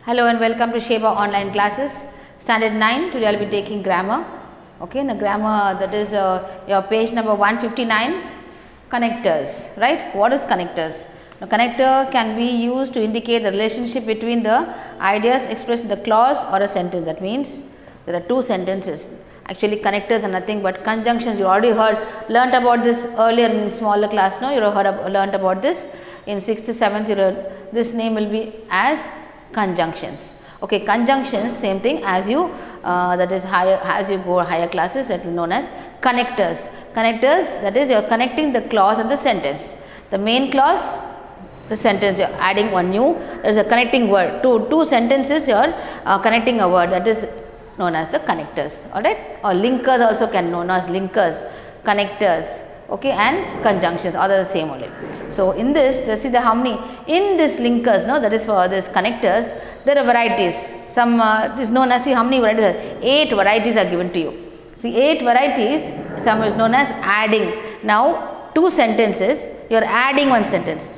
Hello and welcome to Sheba online classes. Standard 9. Today I will be taking grammar. Okay, now grammar, that is your page number 159. Connectors, right? What is connectors? Now, connector can be used to indicate the relationship between the ideas expressed in the clause or a sentence. That means there are two sentences. Actually, connectors are nothing but conjunctions. You already learnt about this earlier in smaller class. No, you have learnt about this in 6th to 7th. This name will be as conjunctions. Okay, conjunctions, same thing as you that is higher, as you go higher classes, that is known as connectors. Connectors, that is you are connecting the clause and the sentence. The main clause, the sentence, you are adding one new, there is a connecting word. Two sentences you are connecting a word, that is known as the connectors. Alright, or linkers also can known as linkers, connectors. Okay, and conjunctions are the same only. So in this, let's see the how many in this linkers, no, that is for this connectors, there are varieties. Some is known as, see how many varieties are, 8 varieties are given to you. See 8 varieties, some is known as adding. Now 2 sentences, you are adding one sentence.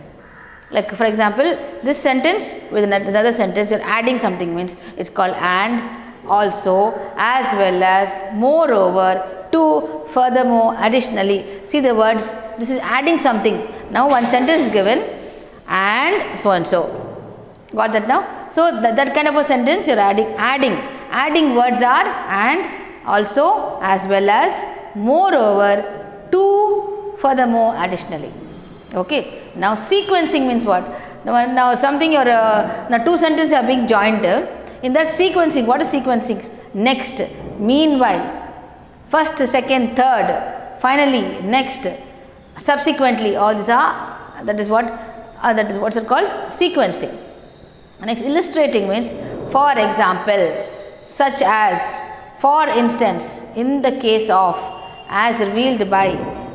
Like for example, this sentence with another sentence, you are adding something, means it's called and, also, as well as, moreover, to, furthermore, additionally. See the words, this is adding something. Now one sentence is given and so and so. Got that now? So that kind of a sentence you are adding words are and, also, as well as, moreover, to, furthermore, additionally. Okay. Now sequencing means what? Now something your now 2 sentences are being joined. In that sequencing, what is sequencing? Next, meanwhile, first, second, third, finally, next, subsequently, all these are, that is what's it called? Sequencing. Next, illustrating means, for example, such as, for instance, in the case of, as revealed by,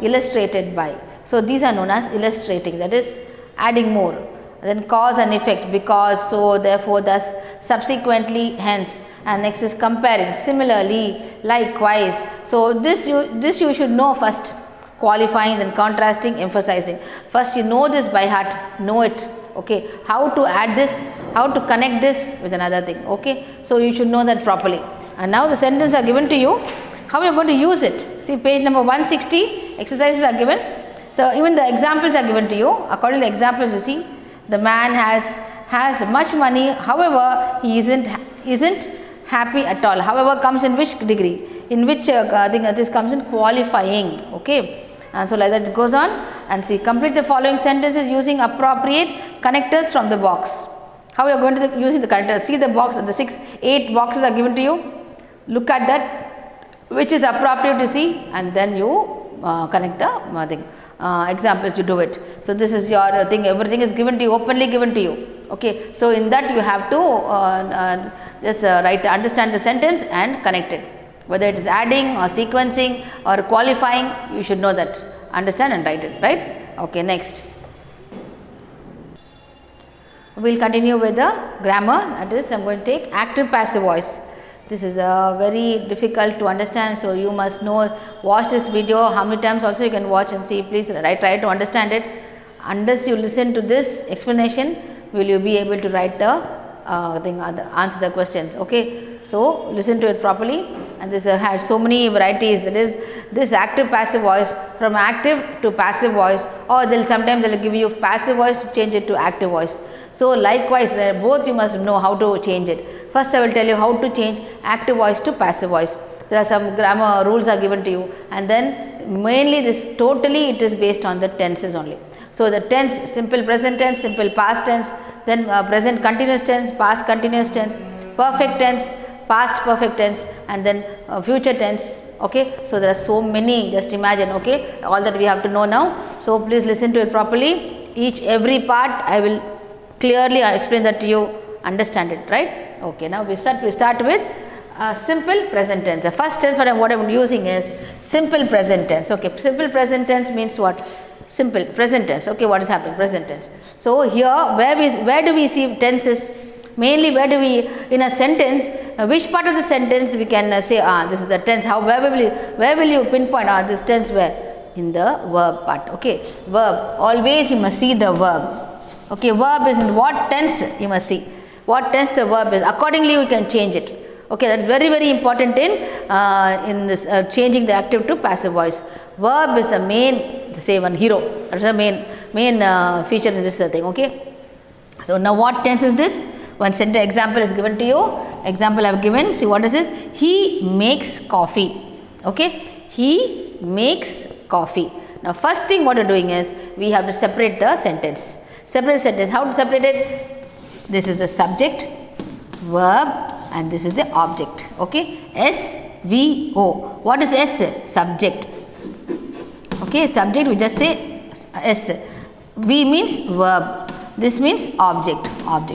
illustrated by. So these are known as illustrating, that is adding more. Then cause and effect, because, so, therefore, thus, subsequently, hence. And next is comparing, similarly, likewise. So this you should know first, qualifying, then contrasting, emphasizing. First you know this by heart, know it. Okay, how to add this, how to connect this with another thing. Okay, so you should know that properly. And now the sentences are given to you, how you are going to use it. See page number 160, exercises are given. Even the examples are given to you. According to the examples, you see, the man has much money, however he isn't happy at all. However comes in which degree, in which thing, this comes in qualifying. Okay, and so like that it goes on. And see, complete the following sentences using appropriate connectors from the box. How you are going to using the connectors? See the box, the 8 boxes are given to you. Look at that, which is appropriate to see, and then you connect the thing. Examples, you do it. So this is your thing, everything is given to you, openly given to you. Okay, so in that you have to just understand the sentence and connect it. Whether it is adding or sequencing or qualifying, you should know that. Understand and write it, right? Okay, next. We will continue with the grammar. That is, I am going to take active passive voice. This is very difficult to understand, so you must know, watch this video how many times also you can watch and see. Please try to understand it. Unless you listen to this explanation, will you be able to write the answer the questions. Okay, so listen to it properly. And this has so many varieties, that is this active passive voice, from active to passive voice, or sometimes they will give you passive voice to change it to active voice. So likewise, both you must know how to change it. First I will tell you how to change active voice to passive voice. There are some grammar rules are given to you, and then mainly this totally it is based on the tenses only. So the tense, simple present tense, simple past tense, then present continuous tense, past continuous tense, perfect tense, past perfect tense, and then future tense. Okay, so there are so many, just imagine. Okay, all that we have to know now. So please listen to it properly. Every part I will clearly explain that to you, understand it, right? Okay, now we start with simple present tense. The first tense what I am using is simple present tense. Okay, simple present tense means what? Simple present tense. Okay, what is happening? Present tense. So here where do we see tenses? Mainly where do we, in a sentence, which part of the sentence we can say, this is the tense. Where will you pinpoint, this tense where? In the verb part. Okay, verb. Always you must see the verb. Okay, verb is in what tense you must see. what tense the verb is. Accordingly, we can change it. Okay, that's very, very important in this changing the active to passive voice. Verb is the main, say one hero. That's the main feature in this thing. Okay. So now what tense is this? One sentence example is given to you. Example I have given. See what is it? He makes coffee. Okay. He makes coffee. Now first thing what we are doing is we have to separate the sentence. Separate sentence. How to separate it? This is the subject, verb, and this is the object. Okay. S-V-O. What is S? Subject. Okay. Subject we just say S. V means verb. This means object.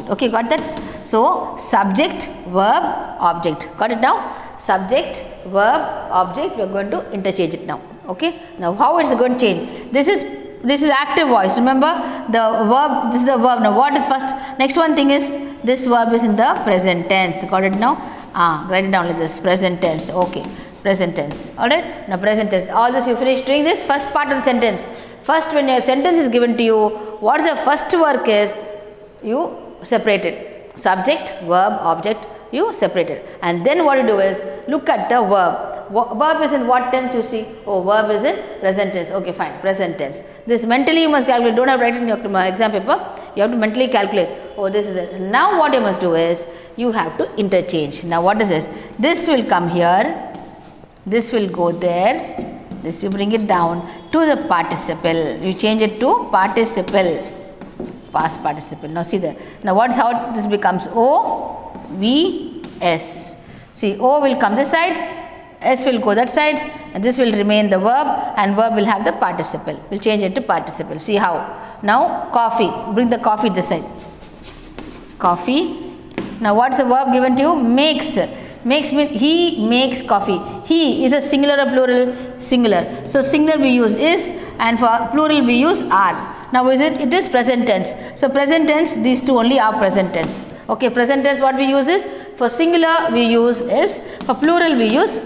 Okay, got that? So subject, verb, object. Got it now? Subject, verb, object. We are going to interchange it now. Okay. Now how it is going to change? This is active voice. Remember the verb. This is the verb. Now what is first? Next one thing is this verb is in the present tense. Got it now? Write it down like this. Present tense. Okay. Present tense. Alright. Now present tense. All this you finish doing this first part of the sentence. First, when your sentence is given to you, what is the first work is you separate it. Subject, verb, object, you separate it. And then what you do is look at the verb. Verb is in what tense you see? Oh, verb is in present tense. Okay, fine. Present tense. This mentally you must calculate. Don't have to write it in your exam paper. You have to mentally calculate. Oh, this is it. Now what you must do is you have to interchange. Now what is this? This will come here. This will go there. This you bring it down to the participle. You change it to participle. Past participle. Now see there. Now what's how this becomes? O, V, S. See, O will come this side, S will go that side, and this will remain the verb, and verb will have the participle. We'll change it to participle. See how? Now coffee. Bring the coffee this side. Coffee. Now what's the verb given to you? Makes. Makes means he makes coffee. He is a singular or plural? Singular. So singular we use is, and for plural we use are. Now is it? It is present tense. So present tense, these two only are present tense. Okay, present tense what we use is, for singular we use is, for plural we use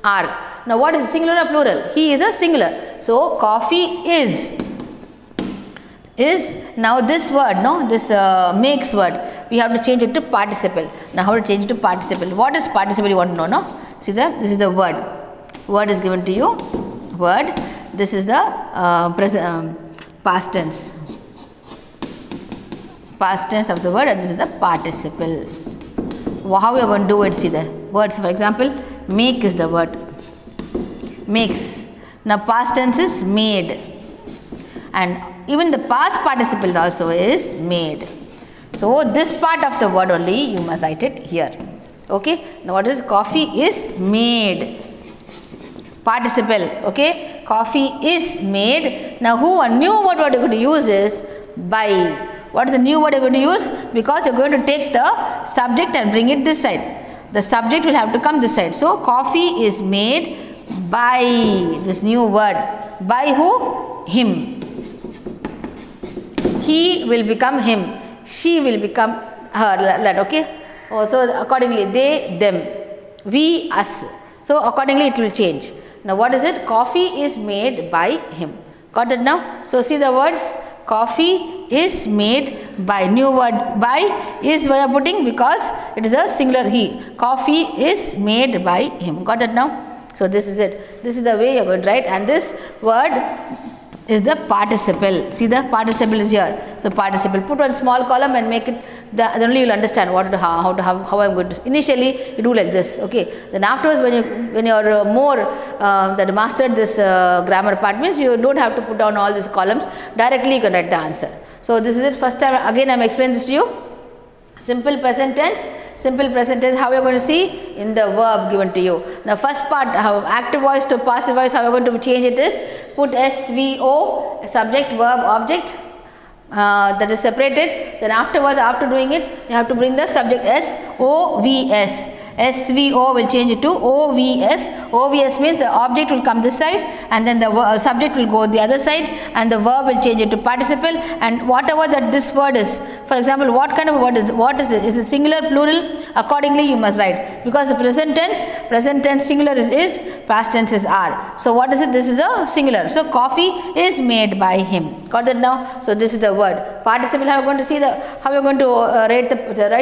are. Now what is singular or plural? He is a singular. So coffee is now this word, no, this makes word, we have to change it to participle. Now how to change it to participle? What is participle you want to know, no? See there, this is the word. Word is given to you, word. This is the past tense. Past tense of the word, and this is the participle. How we are going to do it? See there. Words, for example, make is the word. Makes. Now past tense is made. And even the past participle also is made. So this part of the word only you must write it here. Okay. Now what is coffee is made. Participle. Okay. Coffee is made. Now a new word what you are going to use is by. What is the new word you are going to use? Because you are going to take the subject and bring it this side. The subject will have to come this side. So coffee is made by this new word. By who? Him. He will become him. She will become her. That okay. Oh, so accordingly they, them, we, us. So accordingly it will change. Now what is it? Coffee is made by him. Got that now? So see the words. Coffee is made by. New word by is why I am putting, because it is a singular he. Coffee is made by him. Got that now? So this is it. This is the way you are going to write, and this word is the participle. See the participle is here. So participle. Put one small column and make it. Then only you will understand what to, how I am going to. Initially you do like this. Okay. Then afterwards when you are more that mastered this grammar part, means you don't have to put down all these columns. Directly you can write the answer. So this is it. First time again I am explaining this to you. Simple present tense. Simple present tense, how you are going to see? In the verb given to you. The first part, how active voice to passive voice, how you are going to change it is, put SVO, subject, verb, object, that is separated. Then afterwards, after doing it, you have to bring the subject SOVS. SVO will change it to OVS. OVS means the object will come this side and then the subject will go the other side and the verb will change it to participle, and whatever that this word is. For example, what kind of word is, what is it? Is it singular, plural? Accordingly you must write, because the present tense singular is, past tense is are. So what is it? This is a singular. So coffee is made by him. Got that now? So this is the word. Participle, how are you going to see the, how you are going to write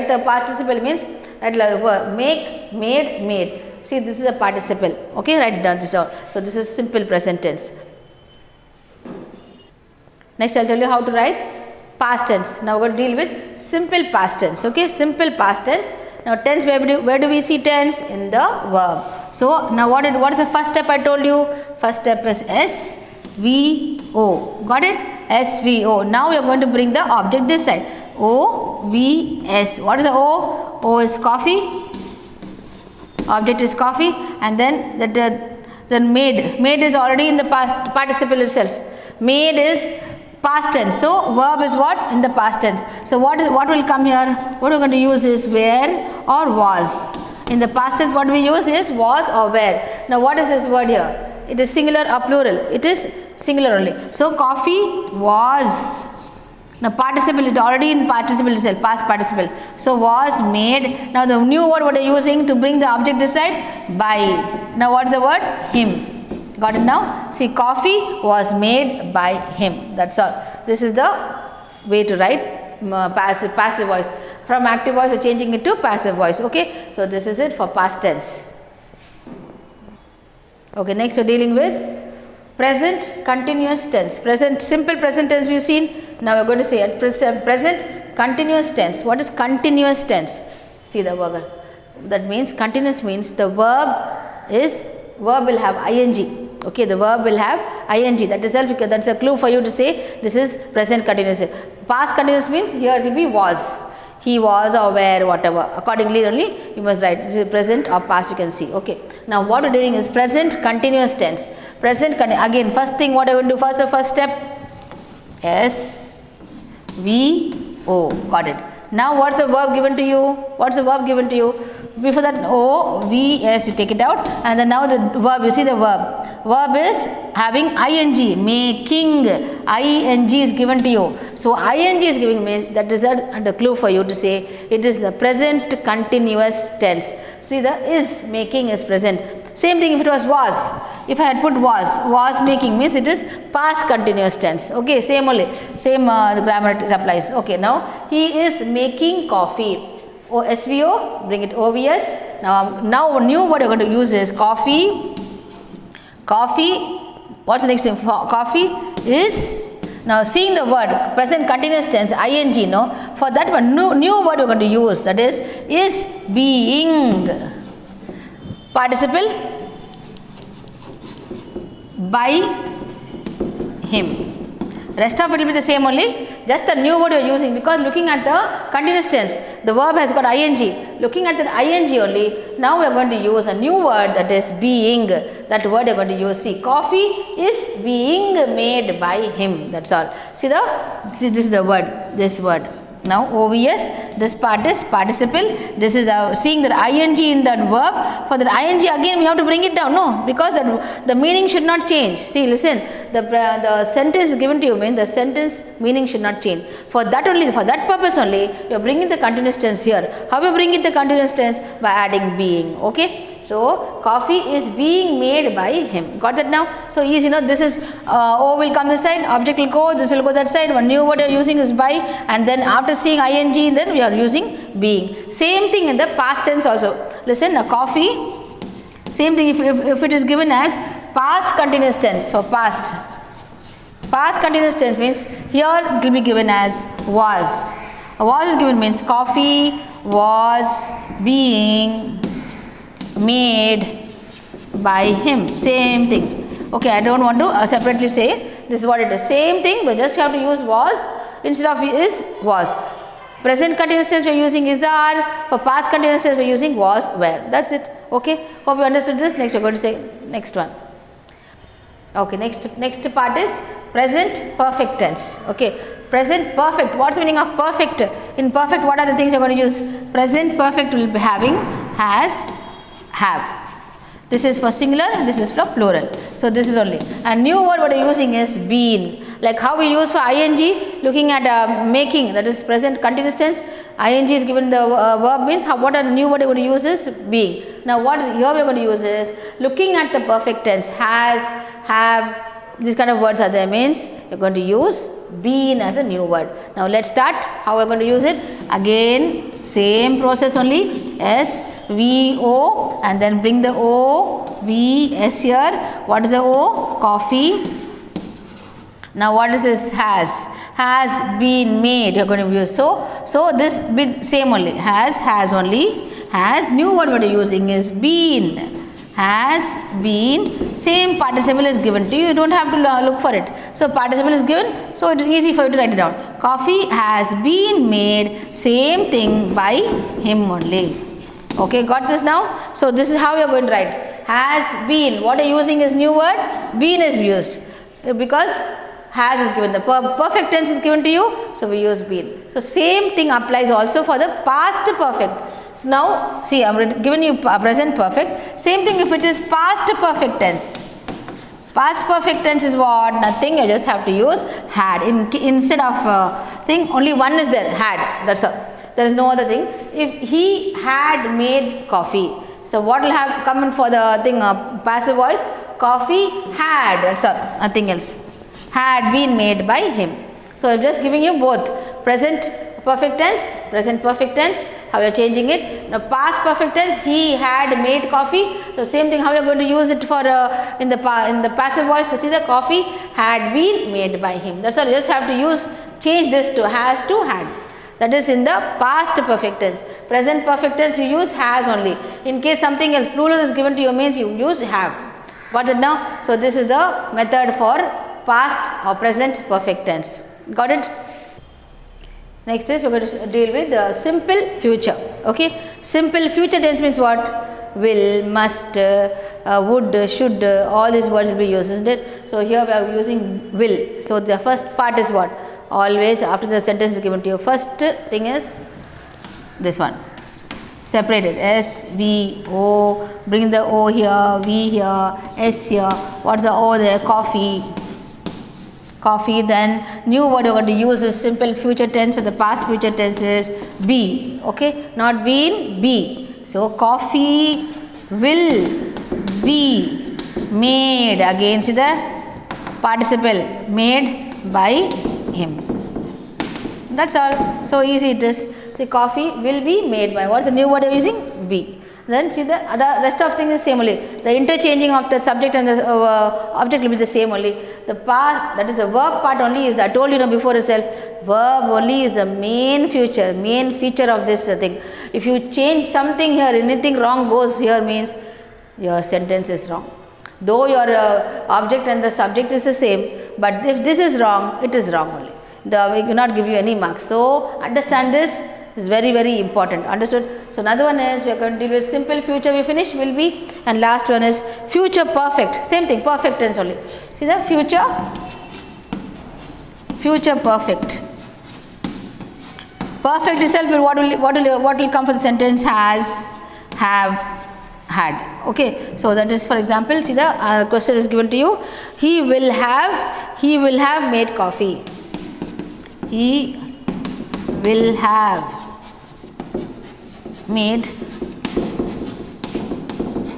the participle means that verb make, made. See, this is a participle. Okay, write down this down. So this is simple present tense. Next I'll tell you how to write past tense. Now we're going to deal with simple past tense. Okay, simple past tense. Now tense, where do we see tense? In the verb. So now what is the first step I told you? First step is SVO. Got it? SVO. Now we are going to bring the object this side. OVS. What is the O? O is coffee. Object is coffee, and then made is already in the past participle itself. Made is past tense. So verb is what? In the past tense. So what will come here? What we are going to use is were or was. In the past tense what we use is was or were. Now what is this word here? It is singular or plural? It is singular only. So coffee was. Now participle, it already in participle itself, past participle. So was made. Now the new word what are you using to bring the object this side? By. Now what's the word? Him. Got it now? See, coffee was made by him. That's all. This is the way to write passive voice. From active voice we're changing it to passive voice. Okay. So this is it for past tense. Okay, next we're dealing with present continuous tense. Present, simple present tense we've seen. Now we're going to say at present continuous tense. What is continuous tense? See the word. That means continuous means the verb will have ing. Okay, the verb will have ing. That is that's a clue for you to say this is present continuous. Past continuous means here it will be was. He was or were, whatever. Accordingly only you must write. This is present or past, you can see. Okay. Now what we're doing is present continuous tense. Present again, first thing what I will do first, the first step, SVO. Got it. Now what's the verb given to you? What's the verb given to you? Before that OVS you take it out, and then now the verb, you see the verb. Verb is having ing, making. Ing is given to you. So ing is giving me, that is the clue for you to say it is the present continuous tense. See, the is making is present. Same thing if it was. If I had put was making means it is past continuous tense. Okay, same only, same the grammar applies. Okay, now he is making coffee. SVO, bring it OVS. Now new word you're going to use is coffee. Coffee. What's the next thing? Coffee is. Now seeing the word present continuous tense ing. No, for that one new word you're going to use, that is being. Participle by him. Rest of it will be the same only, just the new word you are using, because looking at the continuous tense, the verb has got ing. Looking at the ing only, now we are going to use a new word, that is being. That word you are going to use. See, coffee is being made by him. That's all. See this is the word, this word. Now OVS, this part is participle. This is seeing that ing in that verb. For that ing again we have to bring it down. No, because the meaning should not change. See, listen, the sentence given to you means the sentence meaning should not change. For that only, for that purpose only, you are bringing the continuous tense here. How you bring it the continuous tense? By adding being. Okay. So coffee is being made by him. Got that now? So easy, this is O will come this side, object will go, this will go that side. One new word you are using is by, and then after seeing ing, then we are using being. Same thing in the past tense also. Listen, coffee. Same thing if it is given as past continuous tense. For past continuous tense means here it will be given as was. Was is given means coffee was being made by him. Same thing. Okay, I don't want to separately say this is what it is. Same thing, but just you have to use was instead of is, was. Present continuous tense we are using is are. For past continuous tense we are using was, were. That's it. Okay, hope you understood this. Next we are going to say next one. Okay, next part is present perfect tense. Okay, present perfect. What's the meaning of perfect? In perfect, what are the things you are going to use? Present perfect will be having has, have. This is for singular, this is for plural. So this is only. And new word what we are using is been. Like how we use for ing, looking at making, that is present continuous tense. Ing is given the verb means what are the new word we are going to use is being. Now what is here we are going to use is looking at the perfect tense, has, have, these kind of words are there, means you are going to use been as the new word. Now let's start how we are going to use it. Again same process only, S, V, O, and then bring the O, V, S here. What is the O? Coffee. Now what is this? Has been made, you are going to use. So this be same only, has only, has, new word what you are using is been. Has been, same participle is given to you, you don't have to look for it. So participle is given, so it is easy for you to write it down. Coffee has been made, same thing by him only. Okay, got this now? So this is how you are going to write. Has been, what you are using is new word, been is used because has is given, the perfect tense is given to you, so we use been. So same thing applies also for the past perfect. So now see, I am giving you present perfect. Same thing if it is past perfect tense. Past perfect tense is what? Nothing, you just have to use had. Instead of thing, only one is there, had, that's all. There is no other thing. If he had made coffee, so what will have come in for the thing, passive voice? Coffee had, that's all, nothing else. Had been made by him. So I am just giving you both present perfect tense, present perfect tense, how you are changing it. Now past perfect tense, he had made coffee. So same thing, how you are going to use it for in the passive voice. So see, the coffee had been made by him. That's all. You just have to change this to has to had. That is in the past perfect tense. Present perfect tense you use has only. In case something else plural is given to you, means you use have. Got it now? So this is the method for past or present perfect tense. Got it? Next is we are going to deal with the simple future. Okay, simple future tense means what? Will, must, would, should, all these words will be used, isn't it? So here we are using will. So the first part is what? Always after the sentence is given to you. First thing is this one. Separated, S, V, O, bring the O here, V here, S here. What's the O there? Coffee. Coffee. Then new word you are going to use is simple future tense, so the past future tense is be. Okay, not been, be. So coffee will be made. Again see the participle, made by him. That's all. So easy it is. The coffee will be made by, what's the new word you are using? Be. Then see the other rest of things is same only. The interchanging of the subject and the object will be the same only. The past, that is the verb part only is, I told you before itself, verb only is the main feature of this thing. If you change something here, anything wrong goes here, means your sentence is wrong. Though your object and the subject is the same, but if this is wrong, it is wrong only. We cannot give you any marks. So understand this. Is very, very important. Understood? So another one is we are going to deal with simple future, we finish, will be, and last one is future perfect. Same thing, perfect tense only. See the future perfect. Perfect itself will what will come for the sentence? Has, have, had. Okay. So that is, for example, see the question is given to you. He will have made coffee. He will have made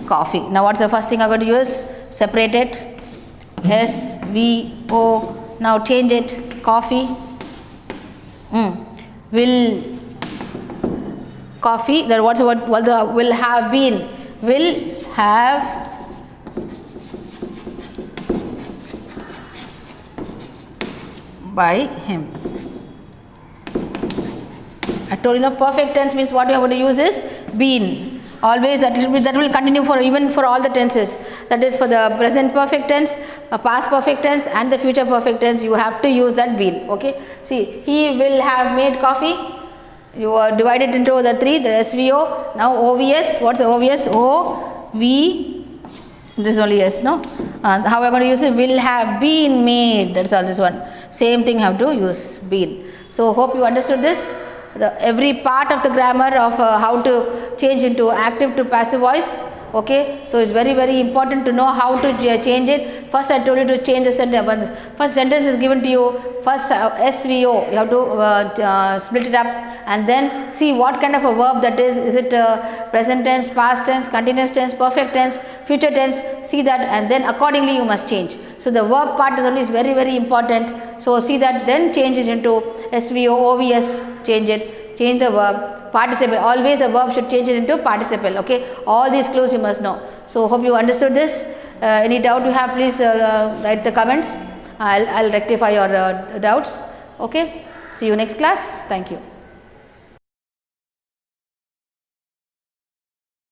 coffee. Now what's the first thing I'm going to use? Separate it. S, V, O. Now change it. Coffee. Will. Coffee. Then what's the will have been? Will have by him. I told you perfect tense means what you are going to use is been. Always that will continue for even for all the tenses. That is for the present perfect tense, past perfect tense, and the future perfect tense. You have to use that been. Okay. See, he will have made coffee. You are divided into the three. The SVO. Now OVS. What's the OVS? O V. This is only S. No. How we are going to use it? Will have been made. That's all. This one. Same thing. Have to use been. So hope you understood this. every part of the grammar of how to change into active to passive voice. Okay, so it's very important to know how to change it. First I told you to change the sentence. First sentence is given to you, first SVO, you have to split it up and then see what kind of a verb that is. Is it present tense, past tense, continuous tense, perfect tense, future tense? See that, and then accordingly you must change. So the verb part is only very important. So see that, then change it into SVO, OVS, change it, change the verb. Participle, always the verb should change it into participle. Okay, all these clues you must know. So hope you understood this. Any doubt you have, please write the comments. I'll rectify your doubts. Okay, see you next class. Thank you.